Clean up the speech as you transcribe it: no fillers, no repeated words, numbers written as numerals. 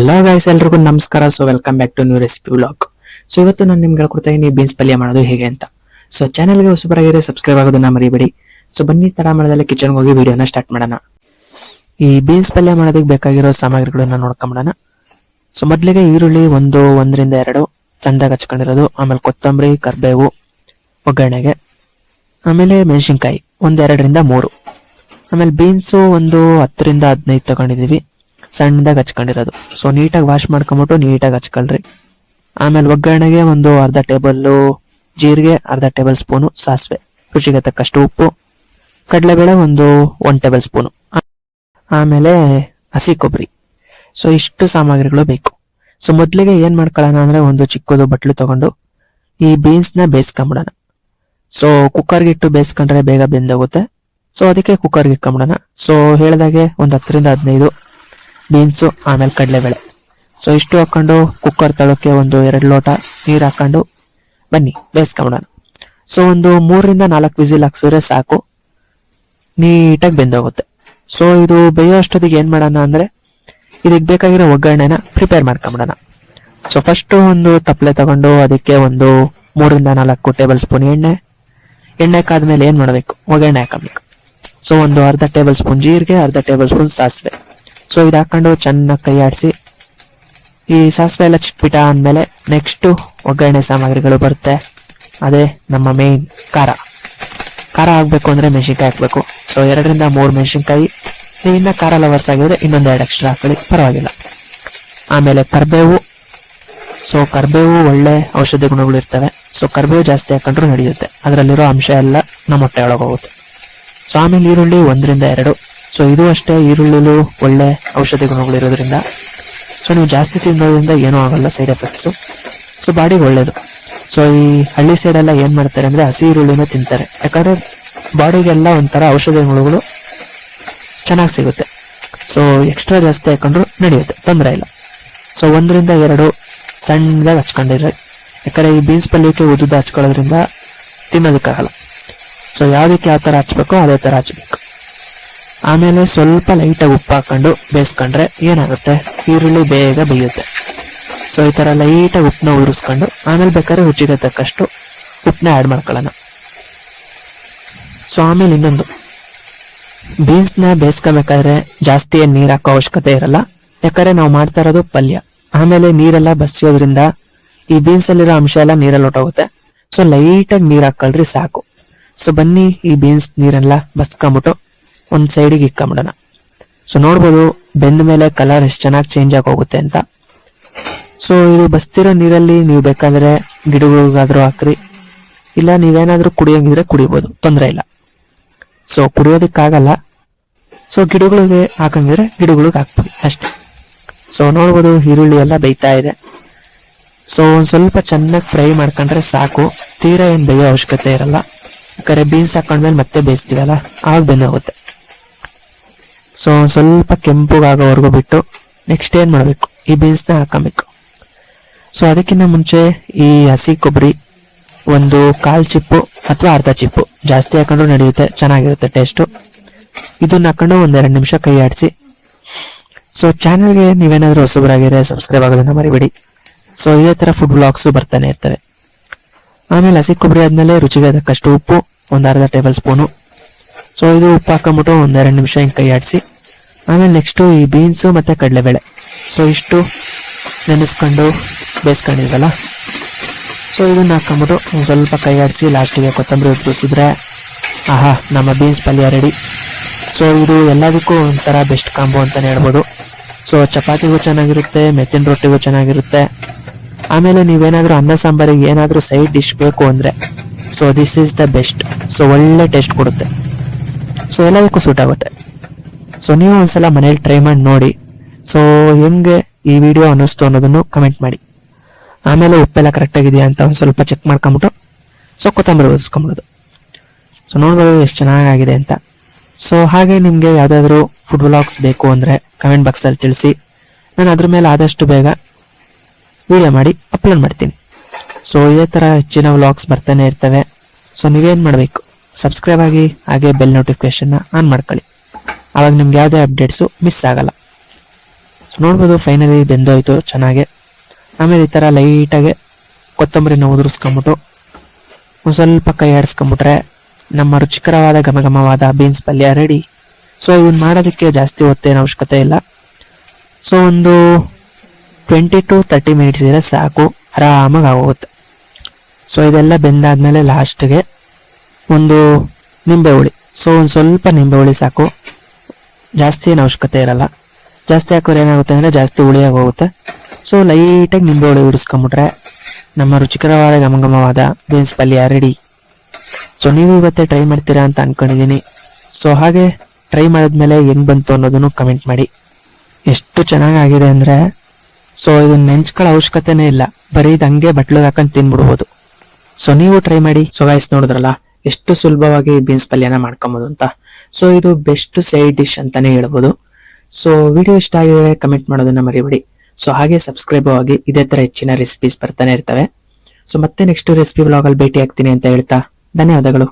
Hello guys, ಎಲ್ರಿಗೂ ನಮಸ್ಕಾರ. So welcome back to new recipe vlog. So ಇವತ್ತು ನಾನು ನಿಮ್ಗೆ ಹೇಳ್ಕೊಡ್ತಾ ಇದೀನಿ ಬೀನ್ಸ್ ಪಲ್ಯ ಮಾಡೋದು ಹೇಗೆ ಅಂತ. ಸೊ ಚಾನಲ್ಗೆ ಹೊಸಬರಾಗಿದ್ರೆ ಸಬ್ಸ್ಕ್ರೈಬ್ ಆಗೋದನ್ನ ಮರಿಬೇಡಿ. ಸೊ ಬನ್ನಿ ತಡ ಮಾಡದಲ್ಲೇ ಕಿಚನ್ಗೆ ಹೋಗಿ ವಿಡಿಯೋನ ಸ್ಟಾರ್ಟ್ ಮಾಡೋಣ. ಈ ಬೀನ್ಸ್ ಪಲ್ಯ ಮಾಡೋದಕ್ಕೆ ಬೇಕಾಗಿರೋ ಸಾಮಗ್ರಿಗಳನ್ನ ನೋಡ್ಕೊಂಬಿಡೋಣ. ಸೊ ಮೊದಲಿಗೆ ಈರುಳ್ಳಿ ಒಂದರಿಂದ ಎರಡು ಸಣ್ಣದಾಗಿ ಹಚ್ಕೊಂಡಿರೋದು, ಆಮೇಲೆ ಕೊತ್ತಂಬರಿ, ಕರ್ಬೇವು ಒಗ್ಗರಣೆಗೆ, ಆಮೇಲೆ ಮೆಣಸಿನ್ಕಾಯಿ 1-2 3, ಆಮೇಲೆ ಬೀನ್ಸು 10 ರಿಂದ 15 ತಗೊಂಡಿದೀವಿ ಸಣ್ಣದಾಗಿ ಹಚ್ಕೊಂಡಿರೋದು. ಸೊ ನೀಟಾಗಿ ವಾಶ್ ಮಾಡ್ಕೊಂಬಿಟ್ಟು ನೀಟಾಗಿ ಹಚ್ಕೊಳ್ರಿ. ಆಮೇಲೆ ಒಗ್ಗರಣೆಗೆ ಅರ್ಧ ಟೇಬಲ್ ಜೀರಿಗೆ, ಅರ್ಧ ಟೇಬಲ್ ಸ್ಪೂನು ಸಾಸಿವೆ, ರುಚಿಗೆ ತಕ್ಕಷ್ಟು ಉಪ್ಪು, ಕಡಲೆಬೇಳೆ 1 ಟೇಬಲ್ ಸ್ಪೂನು, ಆಮೇಲೆ ಹಸಿ ಕೊಬ್ಬರಿ. ಸೊ ಇಷ್ಟು ಸಾಮಗ್ರಿಗಳು ಬೇಕು. ಸೊ ಮೊದ್ಲಿಗೆ ಏನ್ ಮಾಡ್ಕೊಳ್ಳೋಣ ಅಂದ್ರೆ ಒಂದು ಚಿಕ್ಕದು ಬಟ್ಲು ತಗೊಂಡು ಈ ಬೀನ್ಸ್ ನ ಬೇಯಿಸ್ಕೊಂಬಿಡೋಣ. ಸೊ ಕುಕ್ಕರ್ಗೆ ಇಟ್ಟು ಬೇಯಿಸ್ಕೊಂಡ್ರೆ ಬೇಗ ಬೆಂದೋಗುತ್ತೆ. ಸೊ ಅದಕ್ಕೆ ಕುಕ್ಕರ್ಗೆ ಇಟ್ಕೊಂಬಿಡೋಣ. ಸೊ ಹೇಳ್ದಾಗೆ 10 ರಿಂದ 15 ಬೀನ್ಸು, ಆಮೇಲೆ ಕಡಲೆಬೇಳೆ. ಸೊ ಇಷ್ಟು ಹಾಕೊಂಡು ಕುಕ್ಕರ್ ತಳಕ್ಕೆ 2 ಲೋಟ ನೀರು ಹಾಕೊಂಡು ಬನ್ನಿ ಬೇಯಿಸ್ಕೊಂಬಿಡೋಣ. ಸೊ 3 ರಿಂದ 4 ವಿಸಿಲ್ ಹಾಕ್ಸಿದ್ರೆ ಸಾಕು, ನೀಟಾಗಿ ಬೆಂದೋಗುತ್ತೆ. ಸೊ ಇದು ಬೇಯೋ ಅಷ್ಟೊತ್ತಿಗೆ ಏನ್ ಮಾಡೋಣ ಅಂದ್ರೆ ಇದಕ್ಕೆ ಬೇಕಾಗಿರೋ ಒಗ್ಗರಣೆನ ಪ್ರಿಪೇರ್ ಮಾಡ್ಕೊಂಬಿಡೋಣ. ಸೊ ಫಸ್ಟ್ ಒಂದು ತಪ್ಪಲೆ ತಗೊಂಡು ಅದಕ್ಕೆ 3 ರಿಂದ 4 ಟೇಬಲ್ ಸ್ಪೂನ್ ಎಣ್ಣೆ ಕಾದ್ಮೇಲೆ ಏನ್ ಮಾಡಬೇಕು, ಒಗ್ಗರಣೆ ಹಾಕಬೇಕು. ಸೊ ಅರ್ಧ ಟೇಬಲ್ ಸ್ಪೂನ್ ಜೀರಿಗೆ, ಅರ್ಧ ಟೇಬಲ್ ಸ್ಪೂನ್ ಸಾಸಿವೆ. ಸೊ ಇದು ಹಾಕೊಂಡು ಚೆನ್ನಾಗಿ ಕೈ ಆಡಿಸಿ ಈ ಸಾಸಿವೆ ಎಲ್ಲ ಚಿಟ್ಪಿಟ ಅಂದ್ಮೇಲೆ ನೆಕ್ಸ್ಟ್ ಒಗ್ಗರಣೆ ಸಾಮಗ್ರಿಗಳು ಬರುತ್ತೆ. ಅದೇ ನಮ್ಮ ಮೇನ್ ಖಾರ ಹಾಕ್ಬೇಕು ಅಂದ್ರೆ ಮೆಣಸಿನ್ಕಾಯಿ ಹಾಕ್ಬೇಕು. ಸೊ 2 ರಿಂದ 3 ಮೆಣಸಿನ್ಕಾಯಿ. ನೀವು ಇನ್ನ ಖಾರ ಲವರ್ಸ್ ಆಗಿದ್ರೆ 2 ಎಕ್ಸ್ಟ್ರಾ ಹಾಕೊಳ್ಳಿ, ಪರವಾಗಿಲ್ಲ. ಆಮೇಲೆ ಕರ್ಬೇವು. ಸೊ ಕರ್ಬೇವು ಒಳ್ಳೆ ಔಷಧಿ ಗುಣಗಳು ಇರ್ತವೆ. ಸೊ ಕರ್ಬೇವು ಜಾಸ್ತಿ ಹಾಕೊಂಡ್ರು ನಡೆಯುತ್ತೆ, ಅದರಲ್ಲಿರೋ ಅಂಶ ಎಲ್ಲ ನಮ್ಮ ಹೊಟ್ಟೆ ಒಳಗೆ ಹೋಗುತ್ತೆ. ಸೊ ಆಮೇಲೆ ಈರುಳ್ಳಿ 1 ರಿಂದ 2. ಸೊ ಇದು ಅಷ್ಟೇ, ಈರುಳ್ಳಿಲು ಒಳ್ಳೆ ಔಷಧಿ ಗುಣಗಳು ಇರೋದ್ರಿಂದ ಸೊ ನೀವು ಜಾಸ್ತಿ ತಿನ್ನೋದ್ರಿಂದ ಏನೂ ಆಗಲ್ಲ, ಸೈಡ್ ಎಫೆಕ್ಟ್ಸು. ಸೊ ಬಾಡಿಗೆ ಒಳ್ಳೇದು. ಸೊ ಈ ಹಳ್ಳಿ ಸೈಡ್ ಎಲ್ಲ ಏನ್ ಮಾಡ್ತಾರೆ ಅಂದ್ರೆ ಹಸಿ ಈರುಳ್ಳಿನ ತಿಂತಾರೆ, ಯಾಕಂದ್ರೆ ಬಾಡಿಗೆಲ್ಲ ಒಂಥರ ಔಷಧಿ ಗುಣಗಳು ಚೆನ್ನಾಗಿ ಸಿಗುತ್ತೆ. ಸೊ ಎಕ್ಸ್ಟ್ರಾ ಜಾಸ್ತಿ ಹಾಕೊಂಡ್ರು ನಡೆಯುತ್ತೆ, ತೊಂದರೆ ಇಲ್ಲ. ಸೊ 1 ರಿಂದ 2 ಸಣ್ಣದಾಗಿ ಹಚ್ಕೊಂಡಿರ್ರಿ, ಯಾಕಂದ್ರೆ ಈ ಬೀನ್ಸ್ ಪಲ್ಯಕ್ಕೆ ಉದ್ದ ಹಚ್ಕೊಳ್ಳೋದ್ರಿಂದ ತಿನ್ನೋದಕ್ಕಾಗಲ್ಲ. ಸೊ ಯಾವ್ದಕ್ಕೆ ಯಾವ ತರ ಹಚ್ಬೇಕೋ ಅದೇ ತರ ಹಚ್ಬೇಕು. ಆಮೇಲೆ ಸ್ವಲ್ಪ ಲೈಟಾಗಿ ಉಪ್ಪು ಹಾಕೊಂಡು ಬೇಯಿಸ್ಕೊಂಡ್ರೆ ಏನಾಗುತ್ತೆ, ಈರುಳ್ಳಿ ಬೇಗ ಬೇಯುತ್ತೆ. ಸೊ ಈ ತರ ಲೈಟಾಗಿ ಉಪ್ಪನ್ನ ಉದುರಿಸ್ಕೊಂಡು ಆಮೇಲೆ ಬೇಕಾದ್ರೆ ರುಚಿಗೆ ತಕ್ಕಷ್ಟು ಉಪ್ಪನ್ನ ಆ್ಯಡ್ ಮಾಡ್ಕೊಳ್ಳೋಣ. ಸೊ ಆಮೇಲೆ ಇನ್ನೊಂದು, ಬೀನ್ಸ್ನ ಬೇಯಿಸ್ಕೋಬೇಕಾದ್ರೆ ಜಾಸ್ತಿ ನೀರು ಹಾಕೋ ಅವಶ್ಯಕತೆ ಇರಲ್ಲ, ಯಾಕಂದ್ರೆ ನಾವು ಮಾಡ್ತಾ ಇರೋದು ಪಲ್ಯ. ಆಮೇಲೆ ನೀರೆಲ್ಲ ಬಸಿಯೋದ್ರಿಂದ ಈ ಬೀನ್ಸ್ ಅಲ್ಲಿರೋ ಅಂಶ ಎಲ್ಲ ನೀರಲ್ಲಿ ಹೊಟ್ಟೋಗುತ್ತೆ. ಸೊ ಲೈಟಾಗಿ ನೀರು ಹಾಕೊಳ್ರಿ ಸಾಕು. ಸೊ ಬನ್ನಿ ಈ ಬೀನ್ಸ್ ನೀರೆಲ್ಲ ಬಸ್ಕೊಂಬಿಟ್ಟು ಒಂದ್ ಸೈಡಿಗೆ ಇಕ್ಕೊಂಬಿಡೋಣ. ಸೊ ನೋಡ್ಬೋದು ಬೆಂದ ಮೇಲೆ ಕಲರ್ ಎಷ್ಟು ಚೆನ್ನಾಗಿ ಚೇಂಜ್ ಆಗಿ ಹೋಗುತ್ತೆ ಅಂತ. ಸೊ ಇದು ಬಸ್ತಿರೋ ನೀರಲ್ಲಿ ನೀವು ಬೇಕಾದ್ರೆ ಗಿಡಗಳಿಗಾದ್ರೂ ಹಾಕ್ರಿ, ಇಲ್ಲ ನೀವೇನಾದ್ರೂ ಕುಡಿಯಂಗಿದ್ರೆ ಕುಡಿಬೋದು, ತೊಂದರೆ ಇಲ್ಲ. ಸೊ ಕುಡಿಯೋದಕ್ಕಾಗಲ್ಲ, ಸೊ ಗಿಡಗಳಿಗೆ ಹಾಕಂಗಿದ್ರೆ ಗಿಡಗಳಿಗೆ ಹಾಕ್ಬೋದು ಅಷ್ಟೇ. ಸೊ ನೋಡ್ಬೋದು ಈರುಳ್ಳಿ ಎಲ್ಲ ಬೇಯ್ತಾ ಇದೆ. ಸೊ ಒಂದ್ ಸ್ವಲ್ಪ ಚೆನ್ನಾಗಿ ಫ್ರೈ ಮಾಡ್ಕೊಂಡ್ರೆ ಸಾಕು, ತೀರಾ ಏನ್ ಬೇಯೋ ಅವಶ್ಯಕತೆ ಇರಲ್ಲ, ಯಾಕಂದ್ರೆ ಬೀನ್ಸ್ ಹಾಕೊಂಡ್ಮೇಲೆ ಮತ್ತೆ ಬೇಯಿಸ್ತೀವಲ್ಲ ಆವಾಗ ಬೆಂದೋಗುತ್ತೆ. ಸೊ ಸ್ವಲ್ಪ ಕೆಂಪುಗಾಗೋವರೆಗೂ ಬಿಟ್ಟು ನೆಕ್ಸ್ಟ್ ಏನ್ ಮಾಡ್ಬೇಕು, ಈ ಬೀನ್ಸ್ನ ಹಾಕಬೇಕು. ಸೊ ಅದಕ್ಕಿಂತ ಮುಂಚೆ ಈ ಹಸಿ ಕೊಬ್ಬರಿ 1/4 ಚಿಪ್ಪು ಅಥವಾ ಅರ್ಧ ಚಿಪ್ಪು, ಜಾಸ್ತಿ ಹಾಕೊಂಡ್ರು ನಡೆಯುತ್ತೆ, ಚೆನ್ನಾಗಿರುತ್ತೆ ಟೇಸ್ಟು. ಇದನ್ನ ಹಾಕೊಂಡು 1-2 ನಿಮಿಷ ಕೈ ಆಡಿಸಿ. ಸೊ ಚಾನಲ್ಗೆ ನೀವೇನಾದ್ರೂ ಹೊಸಬರಾಗಿದ್ರೆ ಸಬ್ಸ್ಕ್ರೈಬ್ ಆಗೋದನ್ನ ಮರಿಬೇಡಿ. ಸೊ ಇದೇ ತರ ಫುಡ್ ವ್ಲಾಗ್ಸ್ ಬರ್ತಾನೆ ಇರ್ತವೆ. ಆಮೇಲೆ ಹಸಿ ಕೊಬ್ಬರಿ ಆದ್ಮೇಲೆ ರುಚಿಗೆ ತಕ್ಕಷ್ಟು ಉಪ್ಪು, ಅರ್ಧ ಟೇಬಲ್ ಸ್ಪೂನು. ಸೊ ಇದು ಉಪ್ಪು ಹಾಕೊಂಡ್ಬಿಟ್ಟು 1-2 ನಿಮಿಷ ಹಿಂಗೆ ಕೈ ಆಡಿಸಿ. ಆಮೇಲೆ ನೆಕ್ಸ್ಟು ಈ ಬೀನ್ಸು ಮತ್ತೆ ಕಡಲೆಬೇಳೆ, ಸೊ ಇಷ್ಟು ನೆನೆಸ್ಕೊಂಡು ಬೇಯಿಸ್ಕೊಂಡಿದ್ವಲ್ಲ, ಸೊ ಇದನ್ನ ಹಾಕೊಂಡ್ಬಿಟ್ಟು ಸ್ವಲ್ಪ ಕೈ ಆಡಿಸಿ ಲಾಸ್ಟಿಗೆ ಕೊತ್ತಂಬರಿ ಉದುರಿಸಿದ್ರೆ ಆಹಾ, ನಮ್ಮ ಬೀನ್ಸ್ ಪಲ್ಯ ರೆಡಿ. ಸೊ ಇದು ಎಲ್ಲದಕ್ಕೂ ಒಂಥರ ಬೆಸ್ಟ್ ಕಾಂಬೋ ಅಂತಾನೆ ಹೇಳ್ಬೋದು. ಸೊ ಚಪಾತಿಗೂ ಚೆನ್ನಾಗಿರುತ್ತೆ, ಮೆತ್ತಿನ ರೊಟ್ಟಿಗೂ ಚೆನ್ನಾಗಿರುತ್ತೆ. ಆಮೇಲೆ ನೀವೇನಾದ್ರೂ ಅನ್ನ ಸಾಂಬಾರಿಗೆ ಏನಾದ್ರೂ ಸೈಡ್ ಡಿಶ್ ಬೇಕು ಅಂದ್ರೆ so this is the best. So ಒಳ್ಳೆ ಟೇಸ್ಟ್ ಕೊಡುತ್ತೆ, ಸೊ ಎಲ್ಲದಕ್ಕೂ ಸೂಟ್ ಆಗುತ್ತೆ. ಸೊ ನೀವು ಒಂದ್ಸಲ ಮನೇಲಿ ಟ್ರೈ ಮಾಡಿ ನೋಡಿ. ಸೊ ಹೆಂಗೆ ಈ ವಿಡಿಯೋ ಅನ್ನಿಸ್ತು ಅನ್ನೋದನ್ನು ಕಮೆಂಟ್ ಮಾಡಿ. ಆಮೇಲೆ ಉಪ್ಪೆಲ್ಲ ಕರೆಕ್ಟ್ ಆಗಿದೆಯಾ ಅಂತ ಒಂದು ಸ್ವಲ್ಪ ಚೆಕ್ ಮಾಡ್ಕೊಂಬಿಟ್ಟು ಸೊ ಕೊತ್ತಂಬರಿ ಉದಿಸ್ಕೊಂಬಿಡೋದು. ಸೊ ನೋಡ್ಬೋದು ಎಷ್ಟು ಚೆನ್ನಾಗಿದೆ ಅಂತ. ಸೊ ಹಾಗೆ ನಿಮ್ಗೆ ಯಾವ್ದಾದ್ರು ಫುಡ್ ವ್ಲಾಗ್ಸ್ ಬೇಕು ಅಂದ್ರೆ ಕಮೆಂಟ್ ಬಾಕ್ಸ್ ಅಲ್ಲಿ ತಿಳಿಸಿ, ನಾನು ಅದ್ರ ಮೇಲೆ ಆದಷ್ಟು ಬೇಗ ವಿಡಿಯೋ ಮಾಡಿ ಅಪ್ಲೋಡ್ ಮಾಡ್ತೀನಿ. ಸೊ ಇದೇ ತರ ಹೆಚ್ಚಿನ ವ್ಲಾಗ್ಸ್ ಬರ್ತಾನೆ ಇರ್ತವೆ. ಸೊ ನೀವೇನ್ ಮಾಡ್ಬೇಕು, ಸಬ್ಸ್ಕ್ರೈಬ್ ಆಗಿ, ಹಾಗೆ ಬೆಲ್ ನೋಟಿಫಿಕೇಶನ್ ಆನ್ ಮಾಡ್ಕೊಳ್ಳಿ, ಅವಾಗ ನಿಮ್ಗೆ ಯಾವುದೇ ಅಪ್ಡೇಟ್ಸು ಮಿಸ್ ಆಗಲ್ಲ. ನೋಡ್ಬೋದು ಫೈನಲಿ ಬೆಂದೋಯ್ತು ಚೆನ್ನಾಗೆ. ಆಮೇಲೆ ಈ ಥರ ಲೈಟಾಗೆ ಕೊತ್ತಂಬರಿನ ಉದುರಿಸ್ಕೊಂಬಿಟ್ಟು ಒಂದು ಸ್ವಲ್ಪ ಕೈ ಆಡಿಸ್ಕೊಂಬಿಟ್ರೆ ನಮ್ಮ ರುಚಿಕರವಾದ ಘಮಘಮವಾದ ಬೀನ್ಸ್ ಪಲ್ಯ ರೆಡಿ. ಸೊ ಇದನ್ನ ಮಾಡೋದಕ್ಕೆ ಜಾಸ್ತಿ ಹೊತ್ತೇನು ಅವಶ್ಯಕತೆ ಇಲ್ಲ. ಸೊ ಒಂದು 20 to 30 ಮಿನಿಟ್ಸ್ ಇದ್ರೆ ಸಾಕು, ಆರಾಮಾಗಿ ಆಗೋಗುತ್ತೆ. ಸೊ ಇದೆಲ್ಲ ಬೆಂದಾದ್ಮೇಲೆ ಲಾಸ್ಟ್ಗೆ ಒಂದು ನಿಂಬೆ ಹುಳಿ. ಸೊ ಒಂದು ಸ್ವಲ್ಪ ನಿಂಬೆ ಹುಳಿ ಸಾಕು, ಜಾಸ್ತಿ ಏನು ಅವಶ್ಯಕತೆ ಇರಲ್ಲ. ಜಾಸ್ತಿ ಹಾಕೋರು ಏನಾಗುತ್ತೆ ಅಂದರೆ ಜಾಸ್ತಿ ಹುಳಿಯಾಗಿ ಹೋಗುತ್ತೆ. ಸೊ ಲೈಟಾಗಿ ನಿಂಬೆ ಹುಳಿ ಉರಿಸ್ಕೊಂಬಿಟ್ರೆ ನಮ್ಮ ರುಚಿಕರವಾದ ಘಮಘಮವಾದ ಬೀನ್ಸ್ ಪಲ್ಯ ರೆಡಿ. ಸೊ ನೀವು ಇವತ್ತೇ ಟ್ರೈ ಮಾಡ್ತೀರಾ ಅಂತ ಅನ್ಕೊಂಡಿದ್ದೀನಿ. ಸೊ ಹಾಗೆ ಟ್ರೈ ಮಾಡಿದ್ಮೇಲೆ ಹೆಂಗ್ ಬಂತು ಅನ್ನೋದನ್ನು ಕಮೆಂಟ್ ಮಾಡಿ. ಎಷ್ಟು ಚೆನ್ನಾಗಿದೆ ಅಂದರೆ ಸೊ ಇದನ್ನ ನೆಂಚ್ಕೊಳ್ಳೋ ಅವಶ್ಯಕತೆನೇ ಇಲ್ಲ, ಬರೀ ಇದು ಹಂಗೆ ಬಟ್ಲಿಗೆ ಹಾಕೊಂಡು ತಿನ್ಬಿಡ್ಬೋದು. ಸೊ ನೀವು ಟ್ರೈ ಮಾಡಿ. ಸೊ ಗೈಸ್ ನೋಡಿದ್ರಲ್ಲ ಎಷ್ಟು ಸುಲಭವಾಗಿ ಬೀನ್ಸ್ ಪಲ್ಯನ ಮಾಡ್ಕೊಬೋದು ಅಂತ. ಸೊ ಇದು ಬೆಸ್ಟ್ ಸೈಡ್ ಡಿಶ್ ಅಂತಾನೆ ಹೇಳ್ಬೋದು. ಸೊ ವಿಡಿಯೋ ಇಷ್ಟ ಆಗಿದ್ರೆ ಕಮೆಂಟ್ ಮಾಡೋದನ್ನ ಮರಿಬೇಡಿ. ಸೊ ಹಾಗೆ ಸಬ್ಸ್ಕ್ರೈಬ್ ಆಗಿ ಇದೇ ತರ ಹೆಚ್ಚಿನ ರೆಸಿಪೀಸ್ ಬರ್ತಾನೆ ಇರ್ತವೆ. ಸೊ ಮತ್ತೆ ನೆಕ್ಸ್ಟ್ ರೆಸಿಪಿ ಬ್ಲಾಗ್ ಅಲ್ಲಿ ಭೇಟಿ ಆಗ್ತೀನಿ ಅಂತ ಹೇಳ್ತಾ ಧನ್ಯವಾದಗಳು.